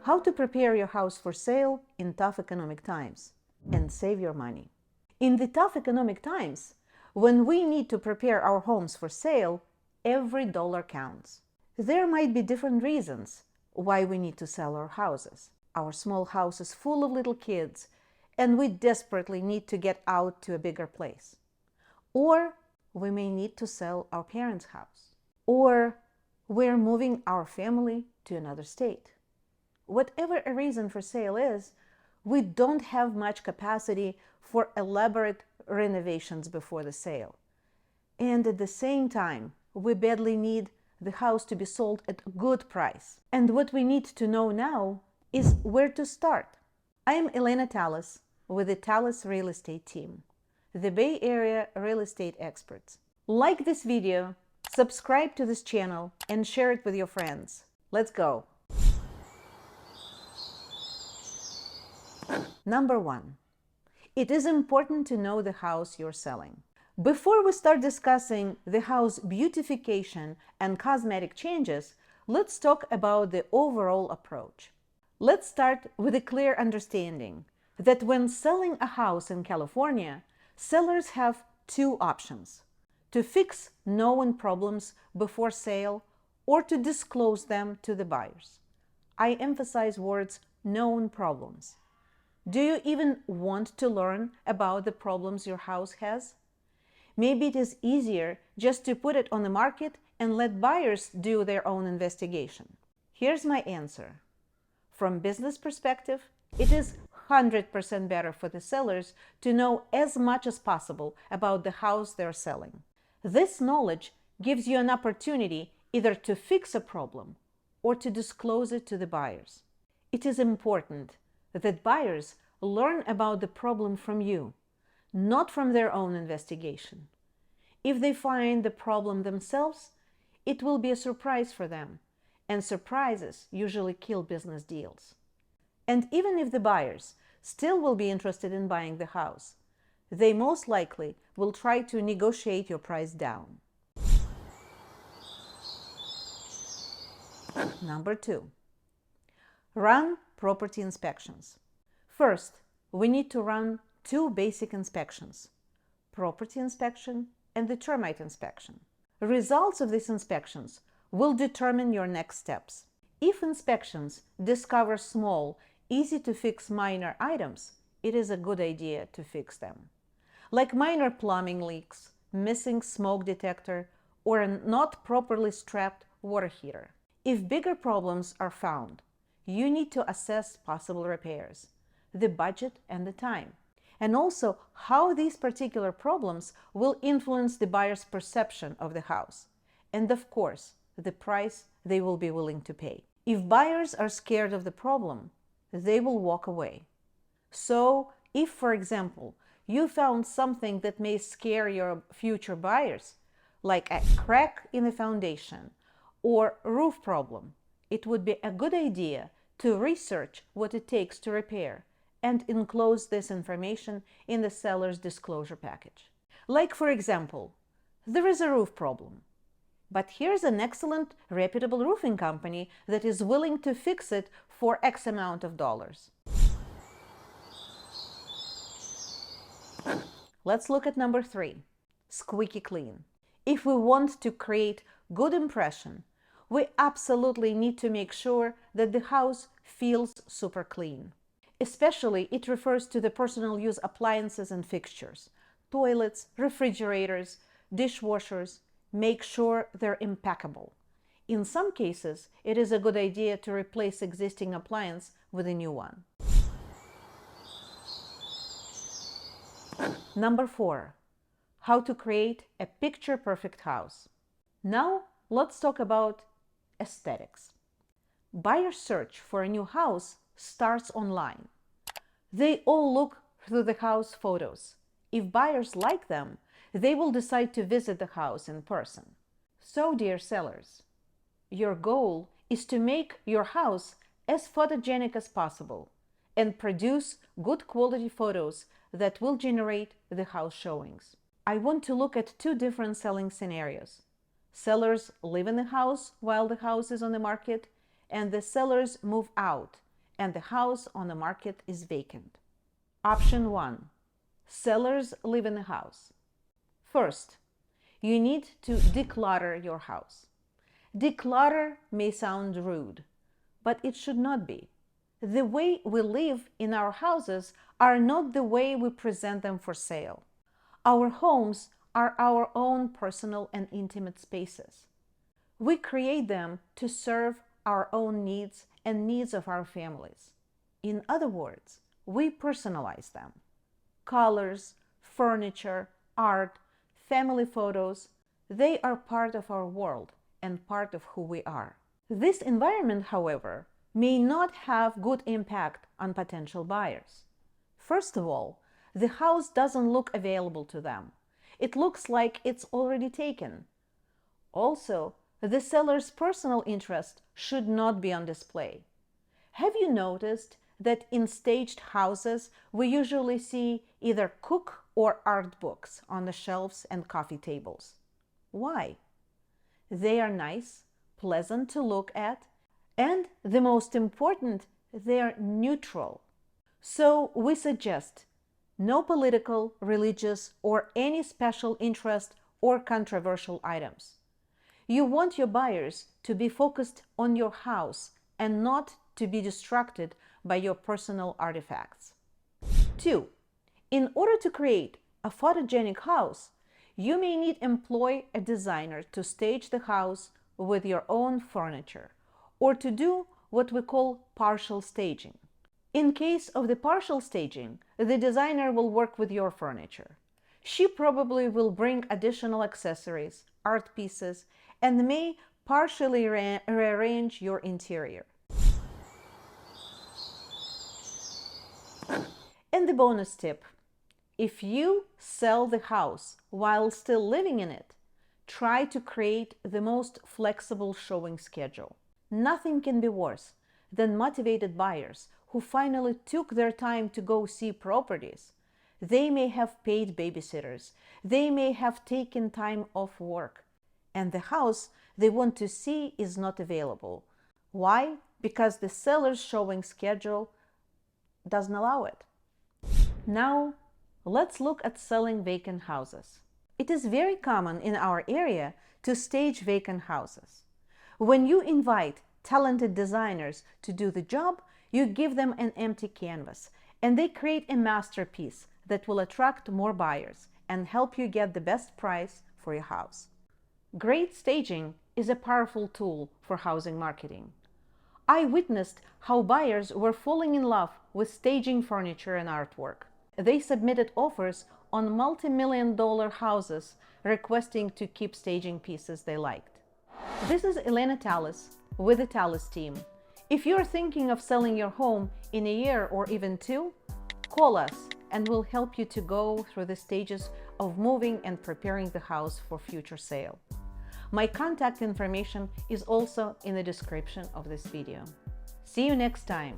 How to prepare your house for sale in tough economic times and save your money. In the tough economic times, when we need to prepare our homes for sale, every dollar counts. There might be different reasons why we need to sell our houses. Our small house is full of little kids, and we desperately need to get out to a bigger place. Or we may need to sell our parents' house. Or we're moving our family to another state. Whatever a reason for sale is, we don't have much capacity for elaborate renovations before the sale. And at the same time, we badly need the house to be sold at a good price. And what we need to know now is where to start. I am Elena Talis with the Talis Real Estate team, the Bay Area real estate experts. Like this video, subscribe to this channel, and share it with your friends. Let's go. Number 1. It is important to know the house you're selling. Before we start discussing the house beautification and cosmetic changes, let's talk about the overall approach. Let's start with a clear understanding that when selling a house in California, sellers have two options: to fix known problems before sale or to disclose them to the buyers. I emphasize words known problems. Do you even want to learn about the problems your house has? Maybe it is easier just to put it on the market and let buyers do their own investigation. Here's my answer. From business perspective, it is 100% better for the sellers to know as much as possible about the house they're selling. This knowledge gives you an opportunity either to fix a problem or to disclose it to the buyers. It is important that buyers learn about the problem from you, not from their own investigation. If they find the problem themselves, it will be a surprise for them, and surprises usually kill business deals. And even if the buyers still will be interested in buying the house, they most likely will try to negotiate your price down. Number 2. Run property inspections. First, we need to run two basic inspections: property inspection and the termite inspection. Results of these inspections will determine your next steps. If inspections discover small, easy-to-fix minor items, it is a good idea to fix them, like minor plumbing leaks, missing smoke detector, or a not properly strapped water heater. If bigger problems are found, you need to assess possible repairs, the budget and the time, and also how these particular problems will influence the buyer's perception of the house, and of course, the price they will be willing to pay. If buyers are scared of the problem, they will walk away. So, if, for example, you found something that may scare your future buyers, like a crack in the foundation or roof problem, it would be a good idea to research what it takes to repair and enclose this information in the seller's disclosure package. Like, for example, there is a roof problem, but here's an excellent, reputable roofing company that is willing to fix it for X amount of dollars. Let's look at number 3, squeaky clean. If we want to create good impression, we absolutely need to make sure that the house feels super clean. Especially, it refers to the personal use appliances and fixtures, toilets, refrigerators, dishwashers. Make sure they're impeccable. In some cases, it is a good idea to replace existing appliance with a new one. Number 4, how to create a picture-perfect house. Now, let's talk about aesthetics. Buyer search for a new house starts online. They all look through the house photos. If buyers like them, they will decide to visit the house in person. So, dear sellers, your goal is to make your house as photogenic as possible and produce good quality photos that will generate the house showings. I want to look at two different selling scenarios. Sellers live in the house while the house is on the market, and the sellers move out and the house on the market is vacant. Option 1. Sellers live in the house. First, you need to declutter your house. Declutter may sound rude, but it should not be. The way we live in our houses are not the way we present them for sale. Our homes are our own personal and intimate spaces. We create them to serve our own needs and needs of our families. In other words, we personalize them. Colors, furniture, art, family photos, they are part of our world and part of who we are. This environment, however, may not have good impact on potential buyers. First of all, the house doesn't look available to them. It looks like it's already taken. Also, the seller's personal interest should not be on display. Have you noticed that in staged houses we usually see either cook or art books on the shelves and coffee tables? Why? They are nice, pleasant to look at, and the most important, they are neutral. So we suggest no political, religious, or any special interest or controversial items. You want your buyers to be focused on your house and not to be distracted by your personal artifacts. 2. In order to create a photogenic house, you may need to employ a designer to stage the house with your own furniture, or to do what we call partial staging. In case of the partial staging, the designer will work with your furniture. She probably will bring additional accessories, art pieces, and may partially rearrange your interior. And the bonus tip: if you sell the house while still living in it, try to create the most flexible showing schedule. Nothing can be worse than motivated buyers who finally took their time to go see properties. They may have paid babysitters, they may have taken time off work, and the house they want to see is not available. Why? Because the seller's showing schedule doesn't allow it. Now, let's look at selling vacant houses. It is very common in our area to stage vacant houses. When you invite talented designers to do the job, you give them an empty canvas, and they create a masterpiece that will attract more buyers and help you get the best price for your house. Great staging is a powerful tool for housing marketing. I witnessed how buyers were falling in love with staging furniture and artwork. They submitted offers on multi-million-dollar houses requesting to keep staging pieces they liked. This is Elena Talis with the Talis team. If you're thinking of selling your home in a year or even 2, call us and we'll help you to go through the stages of moving and preparing the house for future sale. My contact information is also in the description of this video. See you next time.